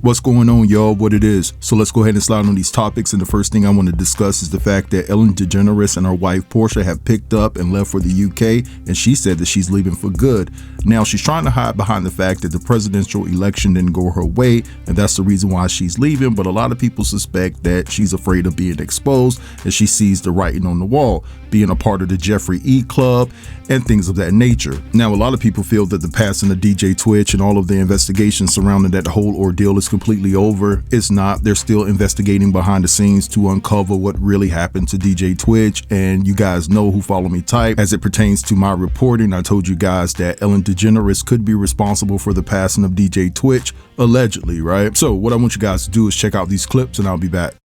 What's going on, y'all? What it is? So let's go ahead and slide on these topics, and the first thing I want to discuss is the fact that Ellen DeGeneres and her wife Portia have picked up and left for the UK, and she said that she's leaving for good. Now, she's trying to hide behind the fact that the presidential election didn't go her way, and that's the reason why she's leaving, but a lot of people suspect that she's afraid of being exposed as she sees the writing on the wall, being a part of the Jeffrey E. Club and things of that nature. Now, a lot of people feel that the passing of DJ Twitch and all of the investigations surrounding that whole ordeal is completely over. It's not. They're still investigating behind the scenes to uncover what really happened to DJ Twitch, and you guys know who follow me tight. As it pertains to my reporting, I told you guys that Ellen DeGeneres could be responsible for the passing of DJ Twitch, allegedly, right? So what I want you guys to do is check out these clips and I'll be back.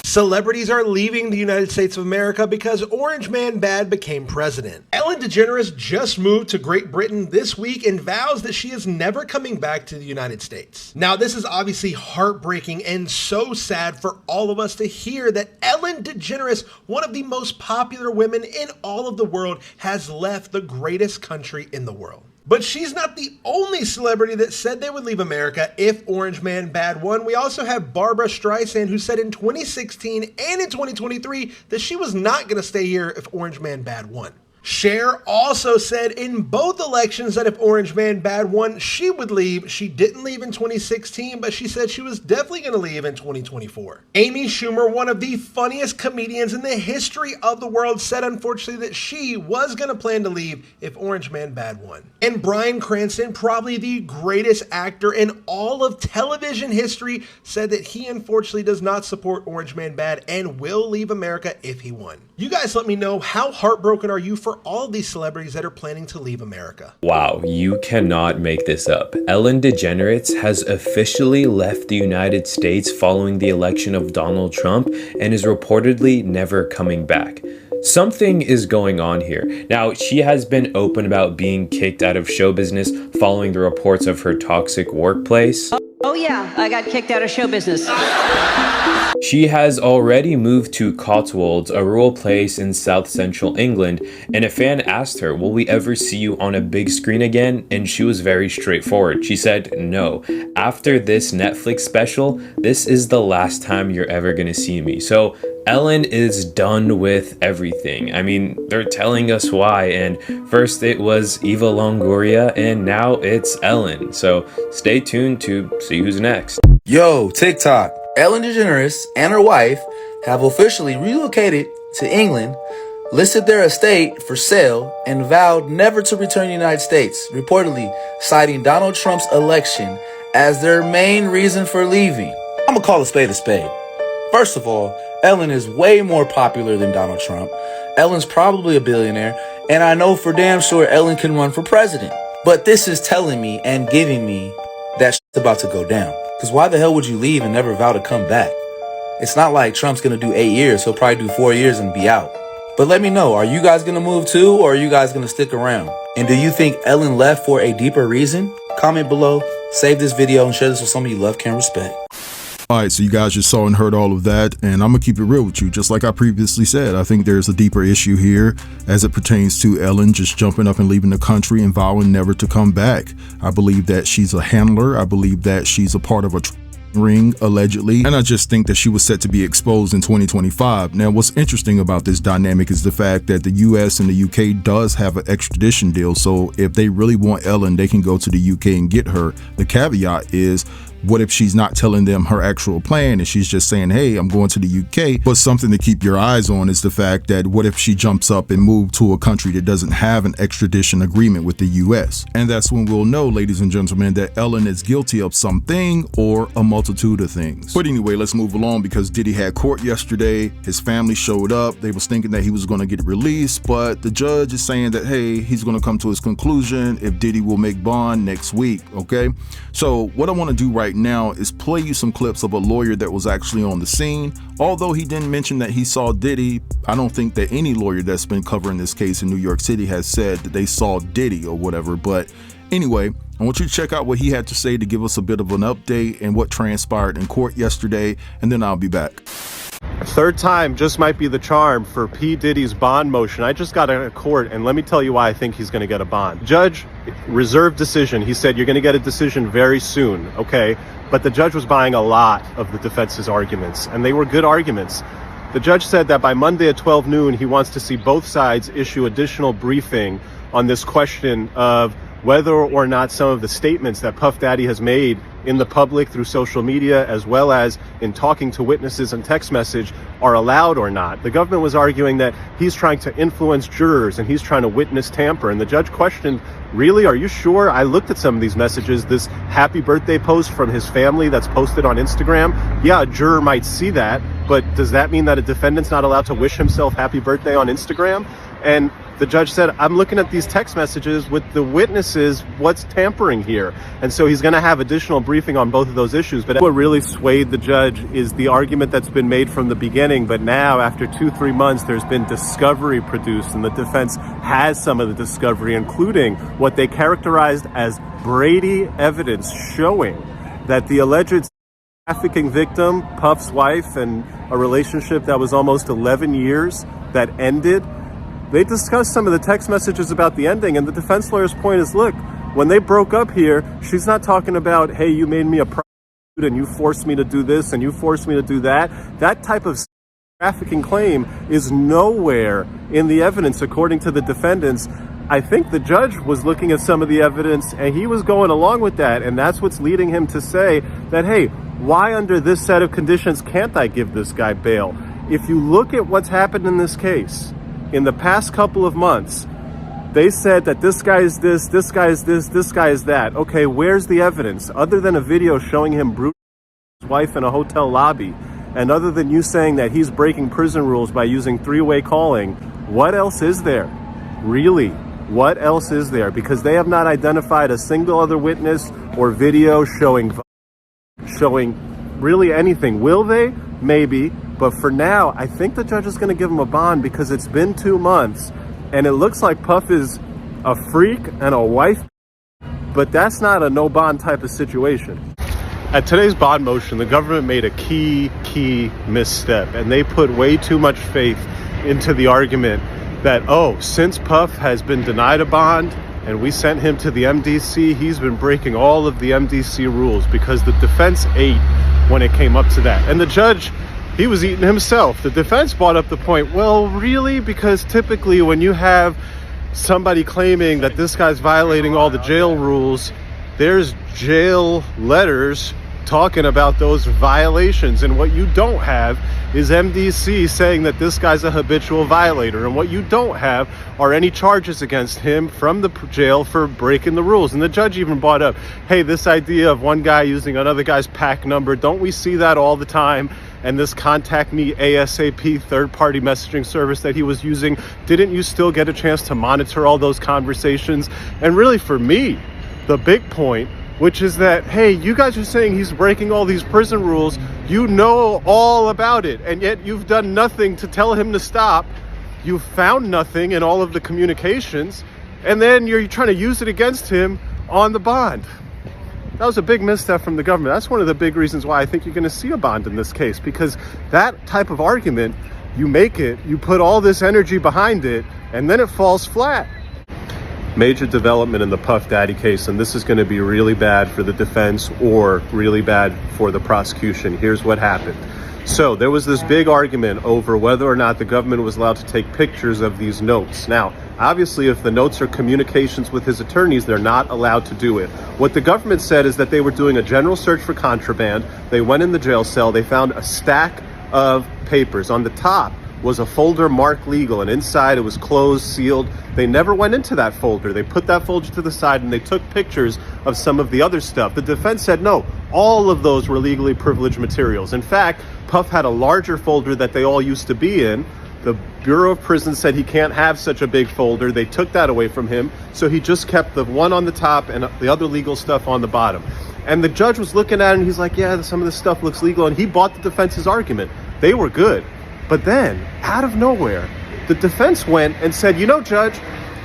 Celebrities are leaving the United States of America because Orange Man Bad became president. Ellen DeGeneres just moved to Great Britain this week and vows that she is never coming back to the United States. Now, this is obviously heartbreaking and so sad for all of us to hear that Ellen DeGeneres, one of the most popular women in all of the world, has left the greatest country in the world. But she's not the only celebrity that said they would leave America if Orange Man Bad won. We also have Barbra Streisand, who said in 2016 and in 2023 that she was not going to stay here if Orange Man Bad won. Cher also said in both elections that if Orange Man Bad won, she would leave. She didn't leave in 2016, but she said she was definitely going to leave in 2024. Amy Schumer, one of the funniest comedians in the history of the world, said unfortunately that she was going to plan to leave if Orange Man Bad won. And Bryan Cranston, probably the greatest actor in all of television history, said that he unfortunately does not support Orange Man Bad and will leave America if he won. You guys let me know, how heartbroken are you for all of these celebrities that are planning to leave America? Wow, you cannot make this up. Ellen DeGeneres has officially left the United States following the election of Donald Trump and is reportedly never coming back. Something is going on here. Now, she has been open about being kicked out of show business following the reports of her toxic workplace. Oh yeah, I got kicked out of show business. She has already moved to Cotswolds, a rural place in south central England, and a fan asked her, "Will we ever see you on a big screen again?" And she was very straightforward. She said, "No. After this Netflix special, this is the last time you're ever gonna see me." So Ellen is done with everything. I mean, they're telling us why, and first it was Eva Longoria, and now it's Ellen. So stay tuned to see who's next. Yo, TikTok. Ellen DeGeneres and her wife have officially relocated to England, listed their estate for sale, and vowed never to return to the United States, reportedly citing Donald Trump's election as their main reason for leaving. I'm gonna call a spade a spade. First of all, Ellen is way more popular than Donald Trump. Ellen's probably a billionaire, and I know for damn sure Ellen can run for president. But this is telling me and giving me that shit's about to go down. Because why the hell would you leave and never vow to come back? It's not like Trump's going to do 8 years. He'll probably do 4 years and be out. But let me know, are you guys going to move too, or are you guys going to stick around? And do you think Ellen left for a deeper reason? Comment below, save this video, and share this with somebody you love, can respect. Alright, so you guys just saw and heard all of that, and I'm gonna keep it real with you. Just like I previously said, I think there's a deeper issue here as it pertains to Ellen just jumping up and leaving the country and vowing never to come back. I believe that she's a handler. I believe that she's a part of a ring, allegedly, and I just think that she was set to be exposed in 2025. Now, what's interesting about this dynamic is the fact that the US and the UK does have an extradition deal, so if they really want Ellen, they can go to the UK and get her. The caveat is, what if she's not telling them her actual plan and she's just saying, hey, I'm going to the UK? But something to keep your eyes on is the fact that what if she jumps up and moves to a country that doesn't have an extradition agreement with the US? And that's when we'll know, ladies and gentlemen, that Ellen is guilty of something or a multitude of things. But anyway, let's move along, because Diddy had court yesterday. His family showed up. They was thinking that he was going to get released, but the judge is saying that, hey, he's going to come to his conclusion if Diddy will make bond next week, okay? So what I want to do right now is play you some clips of a lawyer that was actually on the scene. Although he didn't mention that he saw Diddy, I don't think that any lawyer that's been covering this case in New York City has said that they saw Diddy or whatever. But anyway, I want you to check out what he had to say to give us a bit of an update and what transpired in court yesterday, and then I'll be back. Third time just might be the charm for P. Diddy's bond motion. I just got out of court, and let me tell you why I think he's going to get a bond. Judge, reserved decision. He said, you're going to get a decision very soon, okay? But the judge was buying a lot of the defense's arguments, and they were good arguments. The judge said that by Monday at 12 noon, he wants to see both sides issue additional briefing on this question of whether or not some of the statements that Puff Daddy has made in the public through social media, as well as in talking to witnesses and text message, are allowed or not. The government was arguing that he's trying to influence jurors and he's trying to witness tamper. And the judge questioned, really, are you sure? I looked at some of these messages, this happy birthday post from his family that's posted on Instagram. Yeah, a juror might see that, but does that mean that a defendant's not allowed to wish himself happy birthday on Instagram? And the judge said, I'm looking at these text messages with the witnesses, what's tampering here? And so he's going to have additional briefing on both of those issues. But what really swayed the judge is the argument that's been made from the beginning. But now, after 2-3 months, there's been discovery produced, and the defense has some of the discovery, including what they characterized as Brady evidence showing that the alleged trafficking victim, Puff's wife, and a relationship that was almost 11 years that ended. They discussed some of the text messages about the ending, and the defense lawyer's point is, look, when they broke up here, she's not talking about, hey, you made me a prostitute and you forced me to do this and you forced me to do that. That type of trafficking claim is nowhere in the evidence, according to the defendants. I think the judge was looking at some of the evidence and he was going along with that, and that's what's leading him to say that, hey, why under this set of conditions can't I give this guy bail? If you look at what's happened in this case, in the past couple of months, they said that this guy is this guy is this guy is that. Okay, where's the evidence? Other than a video showing him brutalizing his wife in a hotel lobby, and other than you saying that he's breaking prison rules by using three-way calling, what else is there? Really, what else is there? Because they have not identified a single other witness or video showing really anything. Will they? Maybe. But for now, I think the judge is going to give him a bond because it's been 2 months and it looks like Puff is a freak and a wife, but that's not a no bond type of situation. At today's bond motion, the government made a key misstep, and they put way too much faith into the argument that, oh, since Puff has been denied a bond and we sent him to the MDC, he's been breaking all of the MDC rules, because the defense ate when it came up to that. And the judge, he was eating himself. The defense brought up the point, well, really? Because typically when you have somebody claiming that this guy's violating all the jail rules, there's jail letters talking about those violations. And what you don't have is MDC saying that this guy's a habitual violator. And what you don't have are any charges against him from the jail for breaking the rules. And the judge even brought up, hey, this idea of one guy using another guy's PAC number, don't we see that all the time? And this contact me ASAP third-party messaging service that he was using, didn't you still get a chance to monitor all those conversations? And really, for me, the big point, which is that, hey, you guys are saying he's breaking all these prison rules. You know all about it, and yet you've done nothing to tell him to stop. You found nothing in all of the communications, and then you're trying to use it against him on the bond. That was a big misstep from the government. That's one of the big reasons why I think you're going to see a bond in this case, because that type of argument, you make it, you put all this energy behind it, and then it falls flat. Major development in the Puff Daddy case, and this is going to be really bad for the defense or really bad for the prosecution. Here's what happened. So there was this big argument over whether or not the government was allowed to take pictures of these notes. Now, obviously, if the notes are communications with his attorneys, they're not allowed to do it. What the government said is that they were doing a general search for contraband. They went in the jail cell. They found a stack of papers. On the top was a folder marked legal, and inside it was closed, sealed. They never went into that folder. They put that folder to the side and they took pictures of some of the other stuff. The defense said no, all of those were legally privileged materials. In fact, Puff had a larger folder that they all used to be in. The Bureau of Prisons said he can't have such a big folder. They took that away from him, so he just kept the one on the top and the other legal stuff on the bottom. And the judge was looking at it and he's like, yeah, some of this stuff looks legal, and he bought the defense's argument. They were good. But then, out of nowhere, the defense went and said, you know, Judge,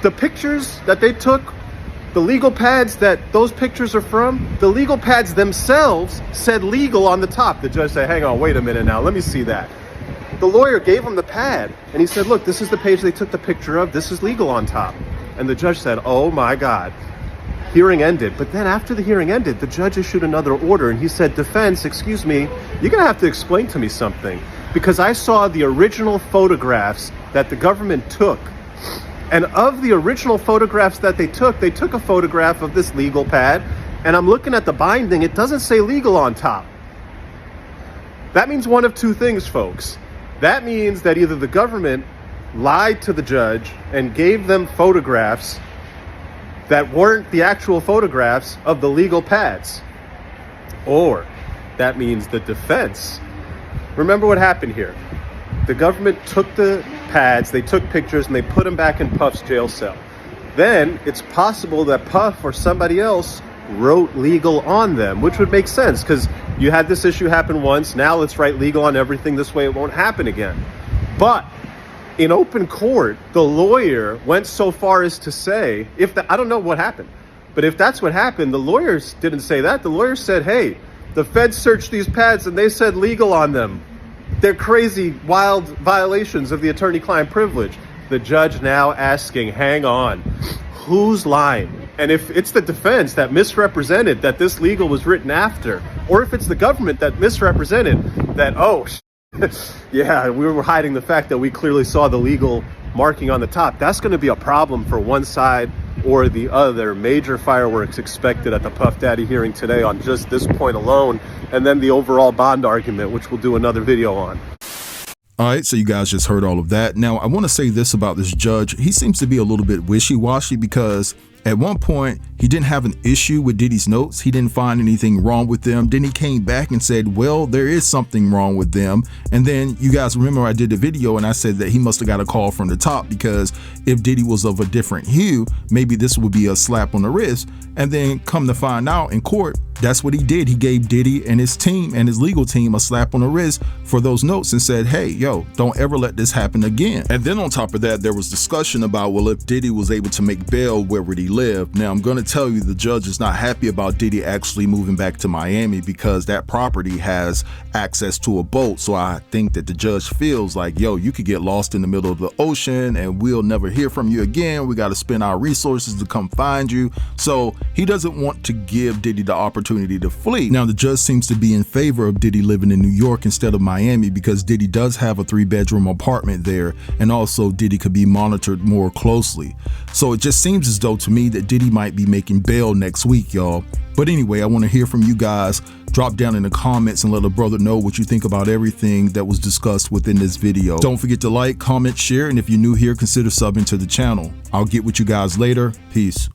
the pictures that they took, the legal pads that those pictures are from, the legal pads themselves said legal on the top. The judge said, hang on, wait a minute now, let me see that. the lawyer gave him the pad and he said, look, this is the page they took the picture of. This is legal on top. And the judge said, oh my God. Hearing ended. But then after the hearing ended, the judge issued another order and he said, defense, excuse me, you're going to have to explain to me something, because I saw the original photographs that the government took. And of the original photographs that they took a photograph of this legal pad, and I'm looking at the binding, it doesn't say legal on top. That means one of two things, folks. That means that either the government lied to the judge and gave them photographs that weren't the actual photographs of the legal pads, or that means the defense. Remember what happened here. The government took the pads, they took pictures, and they put them back in Puff's jail cell. Then it's possible that Puff or somebody else wrote legal on them, which would make sense because you had this issue happen once. Now let's write legal on everything. This way it won't happen again. But in open court, the lawyer went so far as to say, I don't know what happened, but if that's what happened, the lawyers didn't say that. The lawyers said, hey, the feds searched these pads and they said legal on them. They're crazy, wild violations of the attorney-client privilege. The judge now asking, hang on, who's lying? And if it's the defense that misrepresented that this legal was written after, or if it's the government that misrepresented that, yeah, we were hiding the fact that we clearly saw the legal marking on the top, that's going to be a problem for one side or the other. Major fireworks expected at the Puff Daddy hearing today on just this point alone, and then the overall bond argument, which we'll do another video on. All right, so you guys just heard all of that. Now, I want to say this about this judge. He seems to be a little bit wishy-washy because at one point, he didn't have an issue with Diddy's notes. He didn't find anything wrong with them. Then he came back and said, well, there is something wrong with them. And then you guys remember I did a video and I said that he must have got a call from the top, because if Diddy was of a different hue, maybe this would be a slap on the wrist. And then come to find out in court, that's what he did. He gave Diddy and his team and his legal team a slap on the wrist for those notes and said, hey, yo, don't ever let this happen again. And then on top of that, there was discussion about, well, if Diddy was able to make bail, where would he live? Now, I'm going to tell you the judge is not happy about Diddy actually moving back to Miami, because that property has access to a boat. So I think that the judge feels like, yo, you could get lost in the middle of the ocean and we'll never hear from you again. We got to spend our resources to come find you. So he doesn't want to give Diddy the opportunity to flee. Now, the judge seems to be in favor of Diddy living in New York instead of Miami, because Diddy does have a 3-bedroom apartment there, and also Diddy could be monitored more closely. So it just seems as though to me that Diddy might be making bail next week, y'all. But anyway, I want to hear from you guys. Drop down in the comments and let a brother know what you think about everything that was discussed within this video. Don't forget to like, comment, share, and if you're new here, consider subbing to the channel. I'll get with you guys later. Peace.